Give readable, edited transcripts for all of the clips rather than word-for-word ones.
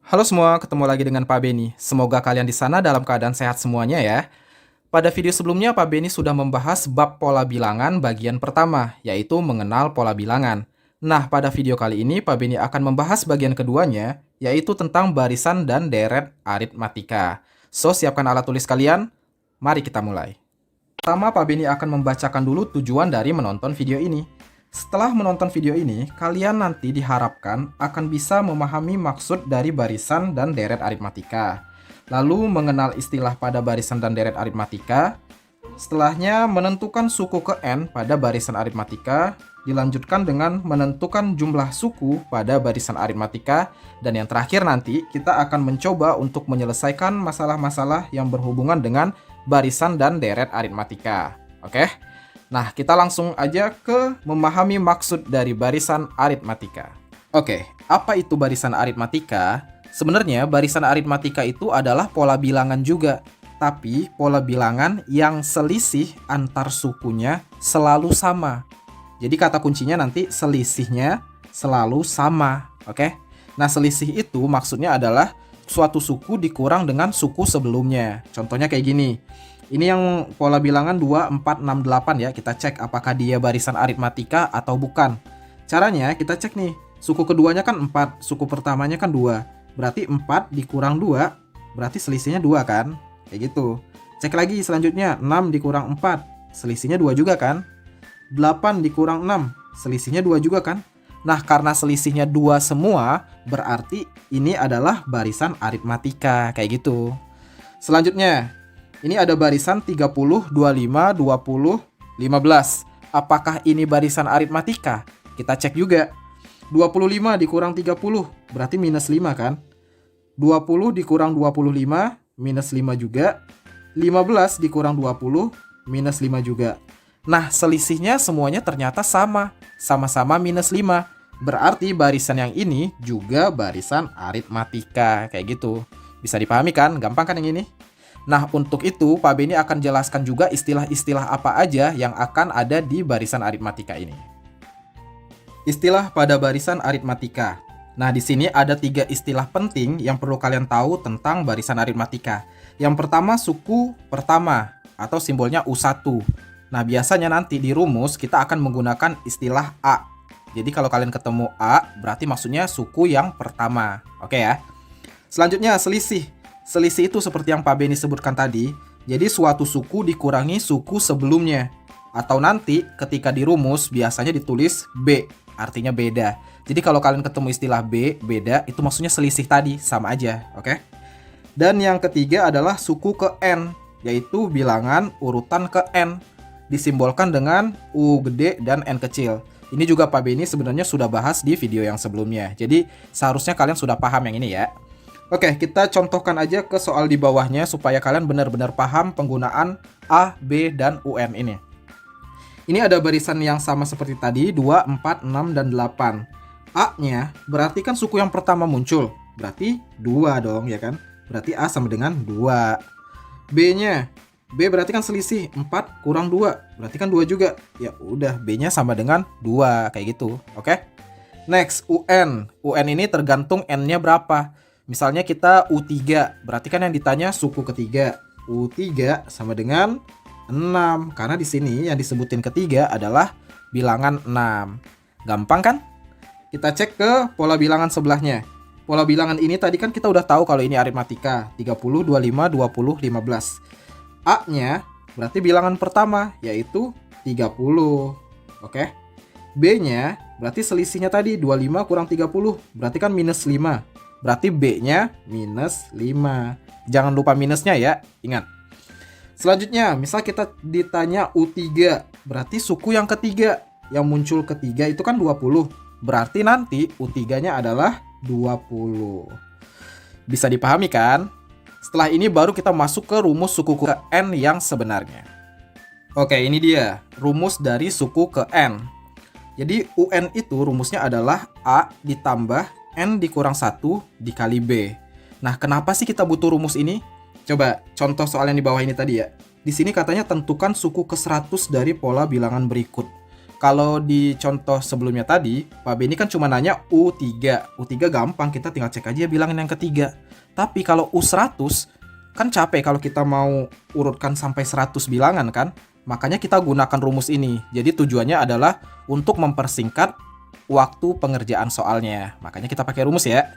Halo semua, ketemu lagi dengan Pak Beni. Semoga kalian di sana dalam keadaan sehat semuanya ya. Pada video sebelumnya, Pak Beni sudah membahas bab pola bilangan bagian pertama, yaitu mengenal pola bilangan. Nah, pada video kali ini, Pak Beni akan membahas bagian keduanya, yaitu tentang barisan dan deret aritmatika. So, siapkan alat tulis kalian. Mari kita mulai. Pertama, Pak Beni akan membacakan dulu tujuan dari menonton video ini. Setelah menonton video ini, kalian nanti diharapkan akan bisa memahami maksud dari barisan dan deret aritmatika. Lalu mengenal istilah pada barisan dan deret aritmatika. Setelahnya menentukan suku ke N pada barisan aritmatika. Dilanjutkan dengan menentukan jumlah suku pada barisan aritmatika. Dan yang terakhir nanti kita akan mencoba untuk menyelesaikan masalah-masalah yang berhubungan dengan barisan dan deret aritmatika. Oke? Nah, kita langsung aja ke memahami maksud dari barisan aritmatika. Oke, apa itu barisan aritmatika? Sebenarnya barisan aritmatika itu adalah pola bilangan juga, tapi pola bilangan yang selisih antar sukunya selalu sama. Jadi kata kuncinya nanti selisihnya selalu sama, oke? Nah, selisih itu maksudnya adalah suatu suku dikurang dengan suku sebelumnya. Contohnya kayak gini. Ini yang pola bilangan 2, 4, 6, 8 ya. Kita cek apakah dia barisan aritmatika atau bukan. Caranya kita cek nih. Suku keduanya kan 4, suku pertamanya kan 2. Berarti 4 dikurang 2, berarti selisihnya 2 kan? Kayak gitu. Cek lagi selanjutnya, 6 dikurang 4, selisihnya 2 juga kan? 8 dikurang 6, selisihnya 2 juga kan? Nah, karena selisihnya 2 semua, berarti ini adalah barisan aritmatika. Kayak gitu. Selanjutnya, ini ada barisan 30, 25, 20, 15. Apakah ini barisan aritmatika? Kita cek juga. 25 dikurang 30, berarti minus 5 kan? 20 dikurang 25, minus 5 juga. 15 dikurang 20, minus 5 juga. Nah, selisihnya semuanya ternyata sama. Sama-sama minus 5. Berarti barisan yang ini juga barisan aritmatika. Kayak gitu. Bisa dipahami kan? Gampang kan yang ini? Nah, untuk itu, Pak Beni akan jelaskan juga istilah-istilah apa aja yang akan ada di barisan aritmatika ini. Istilah pada barisan aritmatika. Nah, di sini ada 3 istilah penting yang perlu kalian tahu tentang barisan aritmatika. Yang pertama, suku pertama, atau simbolnya U1. Nah, biasanya nanti di rumus kita akan menggunakan istilah A. Jadi, kalau kalian ketemu A, berarti maksudnya suku yang pertama. Oke ya? Selanjutnya, selisih. Selisih itu seperti yang Pak Beni sebutkan tadi, jadi suatu suku dikurangi suku sebelumnya. Atau nanti ketika di rumus biasanya ditulis B, artinya beda. Jadi kalau kalian ketemu istilah B, beda, itu maksudnya selisih tadi, sama aja, oke? Dan yang ketiga adalah suku ke N, yaitu bilangan urutan ke N, disimbolkan dengan U gede dan N kecil. Ini juga Pak Beni sebenarnya sudah bahas di video yang sebelumnya, jadi seharusnya kalian sudah paham yang ini ya. Oke, kita contohkan aja ke soal di bawahnya supaya kalian benar-benar paham penggunaan A, B, dan UN ini. Ini ada barisan yang sama seperti tadi, 2, 4, 6, dan 8. A-nya berarti kan suku yang pertama muncul, berarti 2 dong, ya kan? Berarti A sama dengan 2. B-nya, B berarti kan selisih, 4 kurang 2, berarti kan 2 juga. Ya udah, B-nya sama dengan 2, kayak gitu, oke? Next, UN. UN ini tergantung N-nya berapa. Misalnya kita U3, berarti kan yang ditanya suku ketiga. U3 sama dengan 6, karena di sini yang disebutin ketiga adalah bilangan 6. Gampang kan? Kita cek ke pola bilangan sebelahnya. Pola bilangan ini tadi kan kita udah tahu kalau ini aritmatika, 30, 25, 20, 15. A-nya berarti bilangan pertama, yaitu 30. Oke? B-nya berarti selisihnya tadi 25 kurang 30, berarti kan minus 5. Berarti B-nya minus 5. Jangan lupa minusnya ya, ingat. Selanjutnya, misal kita ditanya U3, berarti suku yang ketiga. Yang muncul ketiga itu kan 20. Berarti nanti U3-nya adalah 20. Bisa dipahami kan? Setelah ini baru kita masuk ke rumus suku ke N yang sebenarnya. Oke, ini dia rumus dari suku ke N. Jadi UN itu rumusnya adalah A ditambah N dikurang 1 dikali B. Nah, kenapa sih kita butuh rumus ini? Coba contoh soal yang di bawah ini tadi ya. Di sini katanya tentukan suku ke 100 dari pola bilangan berikut. Kalau di contoh sebelumnya tadi, Pak Beni kan cuma nanya U3. U3 gampang, kita tinggal cek aja bilangin yang ketiga. Tapi kalau U100, kan capek kalau kita mau urutkan sampai 100 bilangan kan? Makanya kita gunakan rumus ini. Jadi tujuannya adalah untuk mempersingkat waktu pengerjaan soalnya. Makanya kita pakai rumus ya.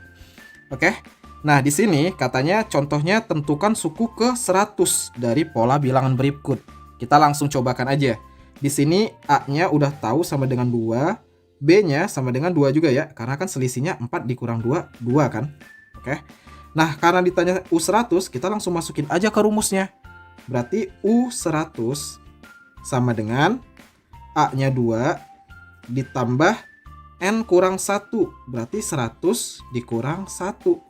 Oke. Nah, di sini katanya contohnya tentukan suku ke 100 dari pola bilangan berikut. Kita langsung cobakan aja. Di sini A-nya udah tahu sama dengan 2, B-nya sama dengan 2 juga ya, karena kan selisihnya 4 dikurang 2, 2 kan? Oke. Nah, karena ditanya U100, kita langsung masukin aja ke rumusnya. Berarti U100 sama dengan A-nya 2 ditambah N kurang 1, berarti 100 dikurang 1.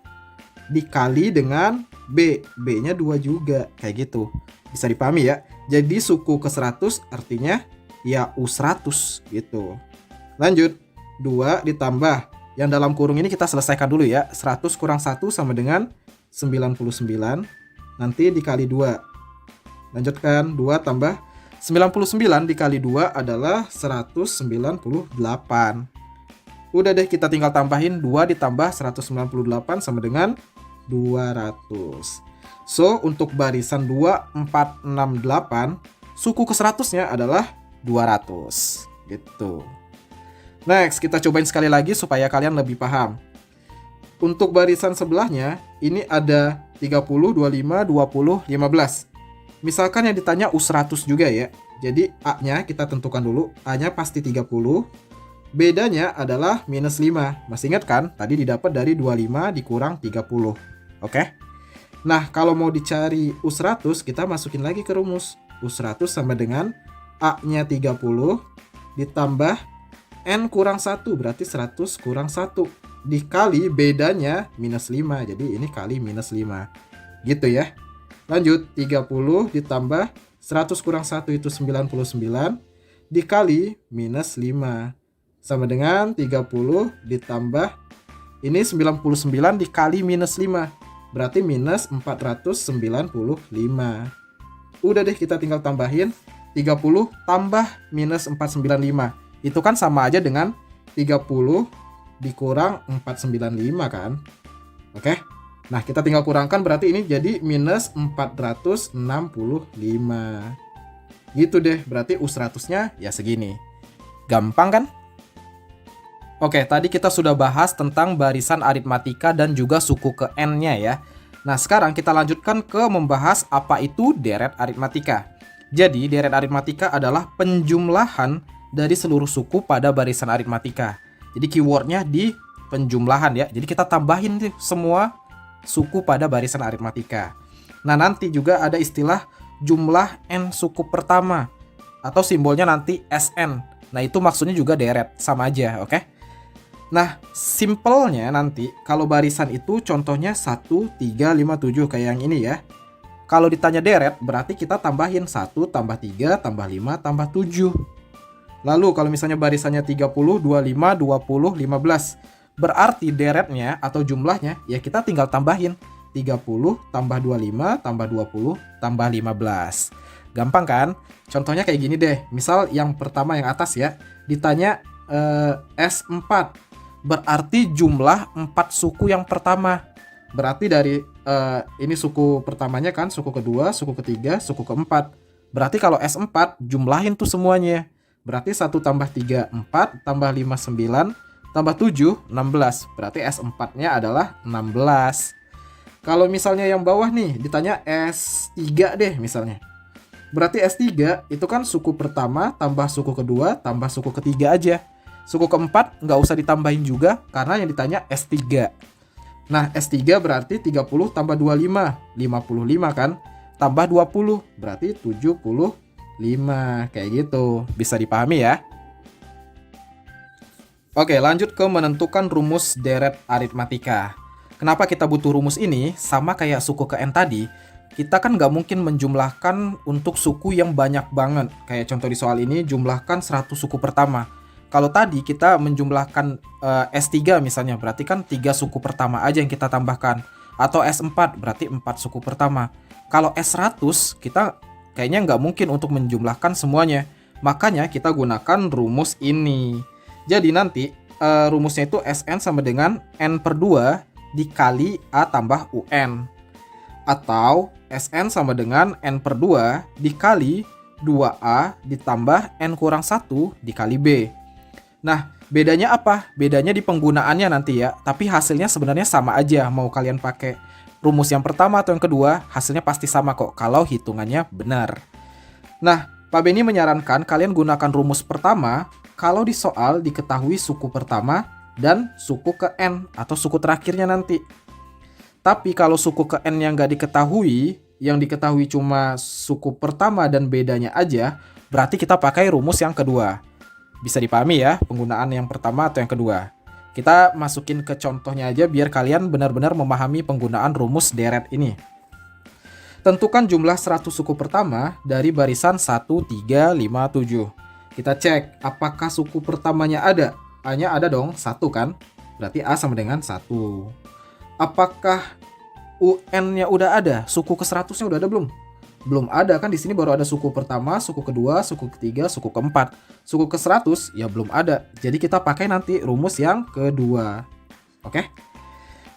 Dikali dengan B, B-nya 2 juga, kayak gitu. Bisa dipahami ya? Jadi suku ke 100 artinya ya U100 gitu. Lanjut, 2 ditambah, yang dalam kurung ini kita selesaikan dulu ya. 100 kurang 1 sama dengan 99, nanti dikali 2. Lanjutkan, 2 tambah 99 dikali 2 adalah 198. Udah deh, kita tinggal tambahin 2 ditambah 198 sama dengan 200. So, untuk barisan 2, 4, 6, 8, suku ke 100-nya adalah 200. Gitu. Next, kita cobain sekali lagi supaya kalian lebih paham. Untuk barisan sebelahnya, ini ada 30, 25, 20, 15. Misalkan yang ditanya U100 juga ya. Jadi A-nya kita tentukan dulu. A-nya pasti 30. Bedanya adalah minus 5. Masih ingat kan? Tadi didapat dari 25 dikurang 30. Oke? Nah, kalau mau dicari U100, kita masukin lagi ke rumus. U100 sama dengan A-nya 30 ditambah N kurang 1, berarti 100 kurang 1. Dikali bedanya minus 5, jadi ini kali minus 5. Gitu ya. Lanjut, 30 ditambah 100 kurang 1 itu 99. Dikali minus 5. Sama dengan 30 ditambah, ini 99 dikali minus 5. Berarti minus 495. Udah deh, kita tinggal tambahin 30 tambah minus 495. Itu kan sama aja dengan 30 dikurang 495 kan? Oke. Nah, kita tinggal kurangkan, berarti ini jadi minus 465. Gitu deh, berarti U100-nya ya segini. Gampang kan? Oke, tadi kita sudah bahas tentang barisan aritmatika dan juga suku ke N-nya ya. Nah, sekarang kita lanjutkan ke membahas apa itu deret aritmatika. Jadi, deret aritmatika adalah penjumlahan dari seluruh suku pada barisan aritmatika. Jadi, keywordnya di penjumlahan ya. Jadi, kita tambahin nih semua suku pada barisan aritmatika. Nah, nanti juga ada istilah jumlah N suku pertama. Atau simbolnya nanti SN. Nah, itu maksudnya juga deret. Sama aja, oke? Nah, simpelnya nanti kalau barisan itu contohnya 1, 3, 5, 7 kayak yang ini ya. Kalau ditanya deret berarti kita tambahin 1 tambah 3 tambah 5 tambah 7. Lalu kalau misalnya barisannya 30, 25, 20, 15. Berarti deretnya atau jumlahnya ya kita tinggal tambahin 30 tambah 25 tambah 20 tambah 15. Gampang kan? Contohnya kayak gini deh. Misal yang pertama yang atas ya. Ditanya S4. Berarti jumlah 4 suku yang pertama. Berarti dari ini suku pertamanya kan, suku kedua, suku ketiga, suku keempat. Berarti kalau S4 jumlahin tuh semuanya. Berarti 1 tambah 3 4 tambah 5 9 tambah 7 16. Berarti S4-nya adalah 16. Kalau misalnya yang bawah nih ditanya S3 deh misalnya. Berarti S3 itu kan suku pertama tambah suku kedua tambah suku ketiga aja. Suku keempat nggak usah ditambahin juga karena yang ditanya S3. Nah, S3 berarti 30 tambah 25, 55 kan? Tambah 20, berarti 75. Kayak gitu. Bisa dipahami ya? Oke, lanjut ke menentukan rumus deret aritmatika. Kenapa kita butuh rumus ini? Sama kayak suku ke N tadi, kita kan nggak mungkin menjumlahkan untuk suku yang banyak banget. Kayak contoh di soal ini, jumlahkan 100 suku pertama. Kalau tadi kita menjumlahkan S3 misalnya, berarti kan 3 suku pertama aja yang kita tambahkan. Atau S4, berarti 4 suku pertama. Kalau S100, kita kayaknya nggak mungkin untuk menjumlahkan semuanya. Makanya kita gunakan rumus ini. Jadi nanti rumusnya itu Sn sama dengan N per 2 dikali A tambah UN. Atau Sn sama dengan N per 2 dikali 2A ditambah N kurang 1 dikali B. Nah, bedanya apa? Bedanya di penggunaannya nanti ya. Tapi hasilnya sebenarnya sama aja. Mau kalian pakai rumus yang pertama atau yang kedua, hasilnya pasti sama kok kalau hitungannya benar. Nah, Pak Beni menyarankan kalian gunakan rumus pertama kalau di soal diketahui suku pertama dan suku ke N atau suku terakhirnya nanti. Tapi kalau suku ke N yang nggak diketahui, yang diketahui cuma suku pertama dan bedanya aja, berarti kita pakai rumus yang kedua. Bisa dipahami ya penggunaan yang pertama atau yang kedua. Kita masukin ke contohnya aja biar kalian benar-benar memahami penggunaan rumus deret ini. Tentukan jumlah 100 suku pertama dari barisan 1, 3, 5, 7. Kita cek apakah suku pertamanya ada. A-nya ada dong, 1 kan? Berarti A sama dengan 1. Apakah UN-nya udah ada? Suku ke 100-nya udah ada belum? Belum ada kan, di sini baru ada suku pertama, suku kedua, suku ketiga, suku keempat. Suku ke 100 ya belum ada. Jadi kita pakai nanti rumus yang kedua. Oke?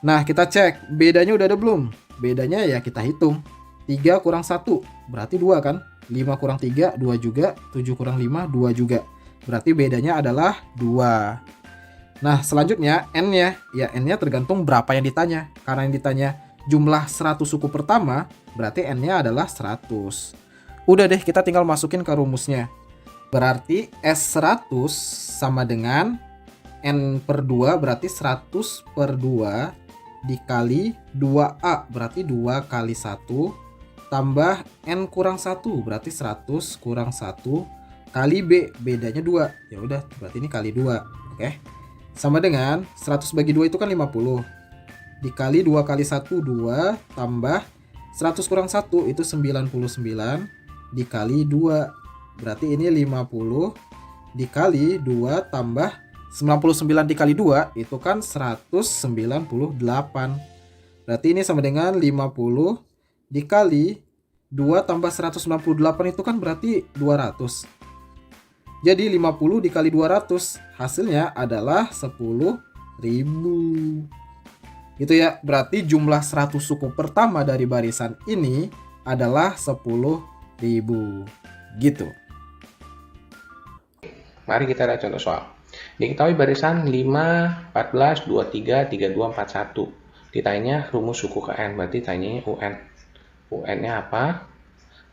Nah, kita cek bedanya udah ada belum? Bedanya ya kita hitung. 3 kurang 1 berarti 2 kan? 5 kurang 3 2 juga, 7 kurang 5 2 juga. Berarti bedanya adalah 2. Nah, selanjutnya N-nya, ya N-nya tergantung berapa yang ditanya. Karena yang ditanya jumlah 100 suku pertama, berarti N-nya adalah 100. Udah deh, kita tinggal masukin ke rumusnya. Berarti S100 sama dengan N per 2, berarti 100 per 2 dikali 2A, berarti 2 kali 1, tambah N kurang 1, berarti 100 kurang 1, kali B, bedanya 2. Ya udah, berarti ini kali 2. Oke. Sama dengan 100 bagi 2 itu kan 50. Dikali 2 kali 1, 2, tambah 100 kurang 1 itu 99, dikali 2. Berarti ini 50 dikali 2 tambah 99 dikali 2 itu kan 198. Berarti ini sama dengan 50 dikali 2 tambah 198 itu kan berarti 200. Jadi 50 dikali 200 hasilnya adalah 10.000. Gitu ya, berarti jumlah 100 suku pertama dari barisan ini adalah 10.000. Gitu. Mari kita lihat contoh soal. Diketahui barisan 5, 14, 23, 32, 41. Ditanya rumus suku ke N, berarti tanyanya UN. UN-nya apa?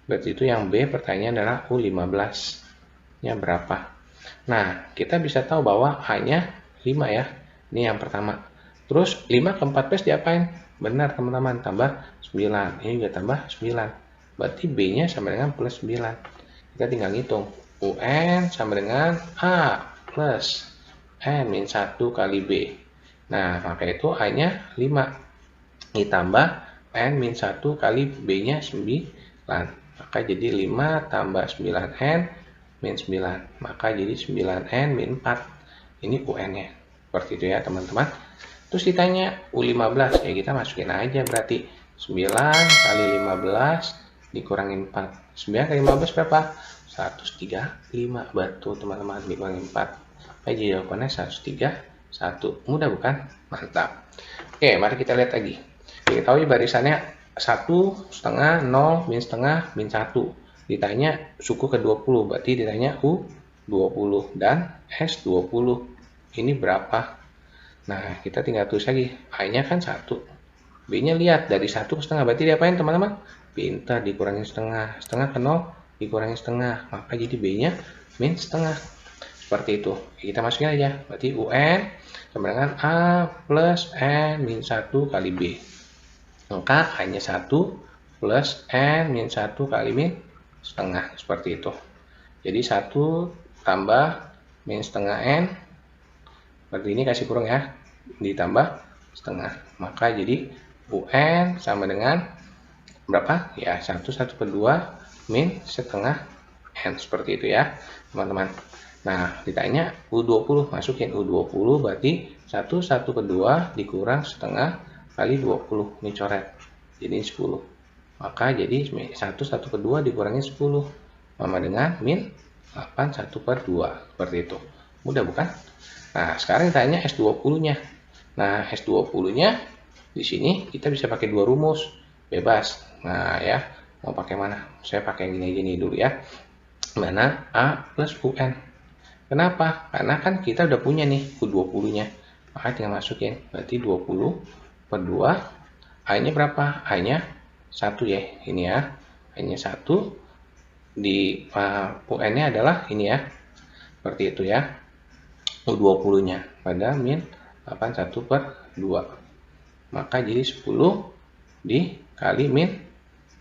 Berarti itu yang B, pertanyaan adalah U15-nya berapa? Nah, kita bisa tahu bahwa A-nya 5 ya. Ini yang pertama. Terus 5 ke 14 diapain? Benar teman-teman, tambah 9. Ini juga tambah 9. Berarti B-nya sama dengan plus 9. Kita tinggal ngitung. UN sama dengan A plus N min 1 kali B. Nah, maka itu A-nya 5. Ditambah N min 1 kali B-nya 9. Maka jadi 5 tambah 9N min 9. Maka jadi 9N min 4. Ini UN-nya. Seperti itu ya teman-teman. Terus ditanya U15. Ya kita masukin aja berarti 9 kali 15 dikurangin 4. 9 kali 15 berapa? 135. Betul teman-teman, dikurangin 4. Jadi jawabannya 131. Mudah bukan? Mantap. Oke, mari kita lihat lagi. Diketahui barisannya 1,5, 0, min setengah, min 1. Ditanya suku ke 20, berarti ditanya U20 dan S20. Ini berapa? Nah, kita tinggal tulis lagi. A-nya kan 1. B-nya lihat, dari 1 ke setengah. Berarti diapain teman-teman? Pintar, dikurangin setengah. Setengah ke 0, dikurangin setengah. Maka jadi B-nya min setengah. Seperti itu. Kita masukin aja. Berarti UN sama dengan A plus N min 1 kali B. Maka hanya 1 plus N min 1 kali min setengah. Seperti itu. Jadi 1 tambah min setengah N. Berarti ini kasih kurang ya. Ditambah setengah. Maka jadi UN sama dengan berapa? Ya 1 per 2 min setengah N. Seperti itu ya teman-teman. Nah, ditanya U20, masukin U20 berarti 1 per 2 dikurang setengah kali 20. Ini coret. Jadi 10. Maka jadi 1 per 2 dikurangi 10. Sama dengan min 8 1 per 2. Seperti itu. Mudah bukan? Nah, sekarang tanya S20-nya. Nah, S20-nya di sini kita bisa pakai dua rumus. Bebas. Nah, ya. Mau pakai mana? Saya pakai yang gini-gini dulu ya. Mana A plus UN. Kenapa? Karena kan kita udah punya nih U20-nya. Maka tinggal masukin. Berarti 20 per 2. A-nya berapa? A-nya 1 ya. Ini ya. A-nya 1. Di UN-nya adalah ini ya. Seperti itu ya. U20-nya pada min 81 per 2. Maka jadi 10 dikali min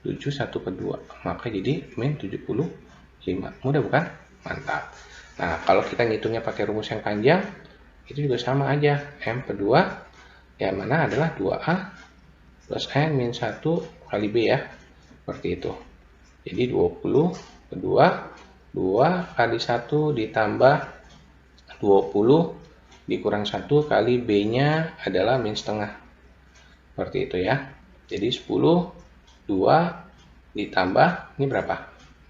71 per 2. Maka jadi min 75. Mudah bukan? Mantap. Nah, kalau kita ngitungnya pakai rumus yang panjang, itu juga sama aja. M per 2, yang mana adalah 2A plus N min 1 kali B ya. Seperti itu. Jadi 20 per 2, 2 kali 1 ditambah 20 dikurang 1 kali B-nya adalah min setengah. Seperti itu ya. Jadi 10, 2 ditambah, ini berapa?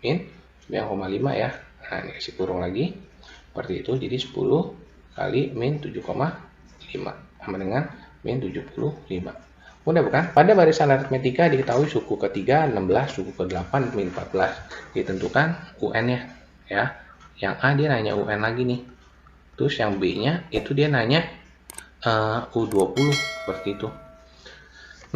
Min 9,5 ya. Nah, ini kasih kurung lagi. Seperti itu, jadi 10 kali min 7,5 sama dengan min 75. Mudah bukan? Pada barisan aritmetika diketahui suku ketiga 16, suku ke-8 min 14. Ditentukan UN-nya ya. Yang A dia nanya UN lagi nih. Terus yang B-nya itu dia nanya U20 seperti itu.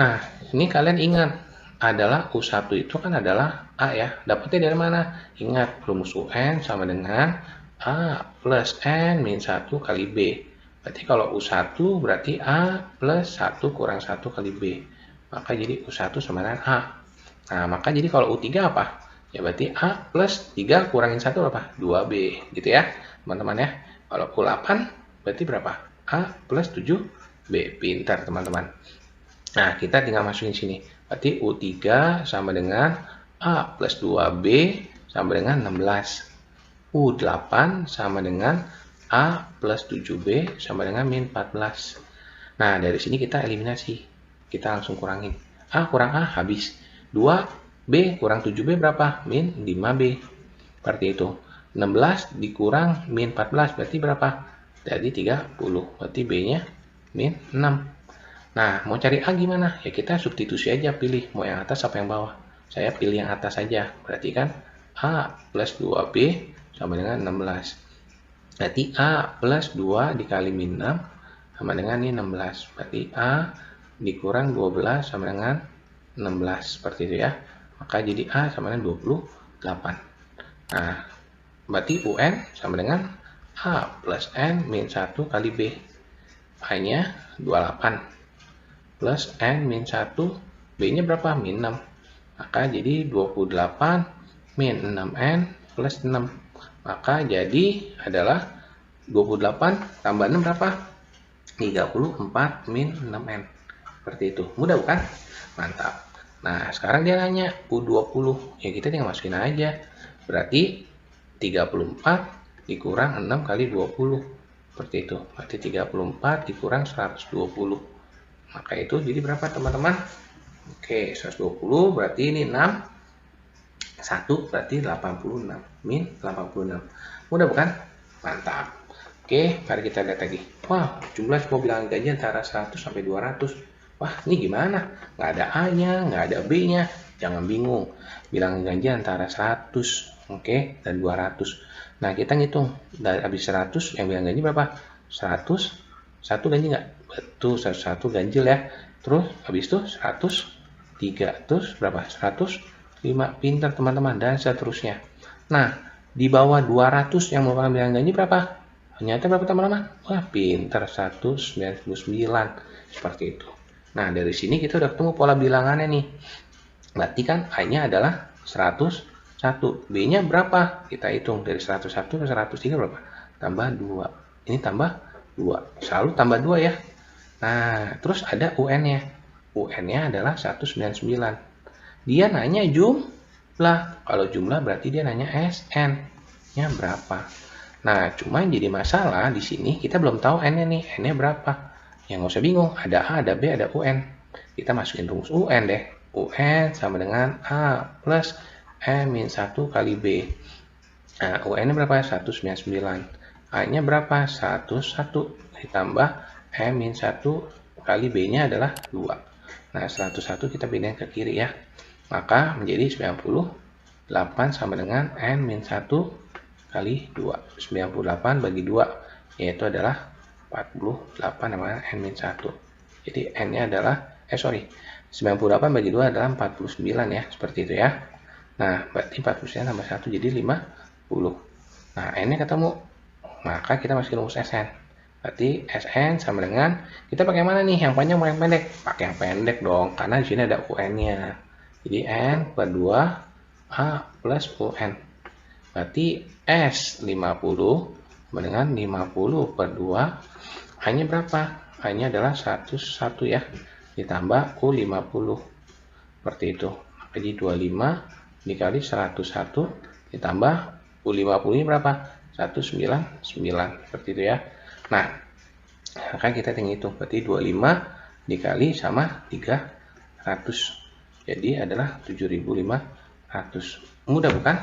Nah, ini kalian ingat adalah U1 itu kan adalah A ya. Dapatnya dari mana? Ingat, rumus UN sama dengan A plus N min 1 kali B. Berarti kalau U1 berarti A plus 1 kurang 1 kali B. Maka jadi U1 sama dengan A. Nah, maka jadi kalau U3 apa? Ya berarti A plus 3 kurangin 1 apa? 2B. Gitu ya, teman-teman ya. Kalau U8 berarti berapa? A plus 7B. Pintar, teman-teman. Nah, kita tinggal masukin sini. Berarti U3 sama dengan A plus 2B sama dengan 16. U8 sama dengan A plus 7B sama dengan min 14. Nah, dari sini kita eliminasi. Kita langsung kurangin. A kurang A habis. 2B kurang 7B berapa? Min 5B. Seperti itu. 16 dikurang min 14 berarti berapa? Jadi 30. Berarti B-nya min 6. Nah, mau cari A gimana? Ya kita substitusi aja, pilih mau yang atas apa yang bawah. Saya pilih yang atas saja. Berarti kan A plus 2B sama dengan 16. Berarti A plus 2 dikali min 6 sama dengan ini 16. Berarti A dikurang 12 sama dengan 16. Seperti itu ya. Maka jadi A sama dengan 28. Nah, berarti UN sama dengan A plus N min 1 kali B. A-nya 28. Plus N min 1, B-nya berapa? Min 6. Maka jadi 28 min 6N plus 6. Maka jadi adalah 28 tambah 6 berapa? 34 min 6N. Seperti itu. Mudah bukan? Mantap. Nah, sekarang dia nanya U20. Ya kita tinggal masukin aja. Berarti 34 dikurang 6 kali 20. Seperti itu. Berarti 34 dikurang 120. Maka itu jadi berapa teman-teman? Oke, 120 berarti ini 6. 1 berarti 86. Min 86. Mudah bukan? Mantap. Oke, mari kita lihat lagi. Wah, jumlah semua bilangan gaji antara 100 sampai 200. Wah, ini gimana? Nggak ada A-nya, nggak ada B-nya. Jangan bingung. Bilangan gaji antara 100, oke, dan 200. Nah, kita ngitung. Dari habis 100, yang bilangan gaji berapa? 100. 1 ganjil nggak? Betul, 101 ganjil ya. Terus habis itu 103. Terus berapa? 105. Pintar teman-teman, dan seterusnya. Nah, di bawah 200 yang merupakan bilangan ganjil berapa? Ternyata berapa teman-teman? Wah, pintar, 199. Seperti itu. Nah, dari sini kita udah ketemu pola bilangannya nih. Berarti kan A-nya adalah 101. B-nya berapa? Kita hitung dari 101 ke 103 berapa? Tambah 2. Ini tambah 2. Selalu tambah 2 ya. Nah, terus ada UN-nya. UN-nya adalah 199. Dia nanya jumlah. Kalau jumlah berarti dia nanya SN-nya berapa. Nah, cuma yang jadi masalah di sini kita belum tahu N-nya nih. N-nya berapa. Ya nggak usah bingung. Ada A, ada B, ada UN. Kita masukin rumus UN deh. UN sama dengan A plus N min 1 kali B. Nah, UN-nya berapa? 199. A-nya berapa? 11. Ditambah M-1 kali B-nya adalah 2. Nah, 101 kita pindahin ke kiri ya. Maka menjadi 98 sama dengan N-1 kali 2. 98 bagi 2, yaitu adalah 48 sama dengan N-1. Jadi N-nya adalah, 98 bagi 2 adalah 49 ya, seperti itu ya. Nah, berarti 49 tambah 1 jadi 50. Nah, N-nya ketemu. Maka kita masukin rumus Sn. Berarti Sn sama dengan, kita pakai mana nih? Yang panjang mau yang pendek? Pakai yang pendek dong, karena di sini ada UN-nya. Jadi N per 2 A plus UN. Berarti S 50 sama dengan 50 per 2. A-nya berapa? A-nya adalah 101 ya. Ditambah U50. Seperti itu. Jadi 25 dikali 101 ditambah U50 ini berapa? 199. Seperti itu ya. Nah, maka kita tinggal hitung. Berarti 25 dikali sama 300. Jadi adalah 7.500. Mudah bukan?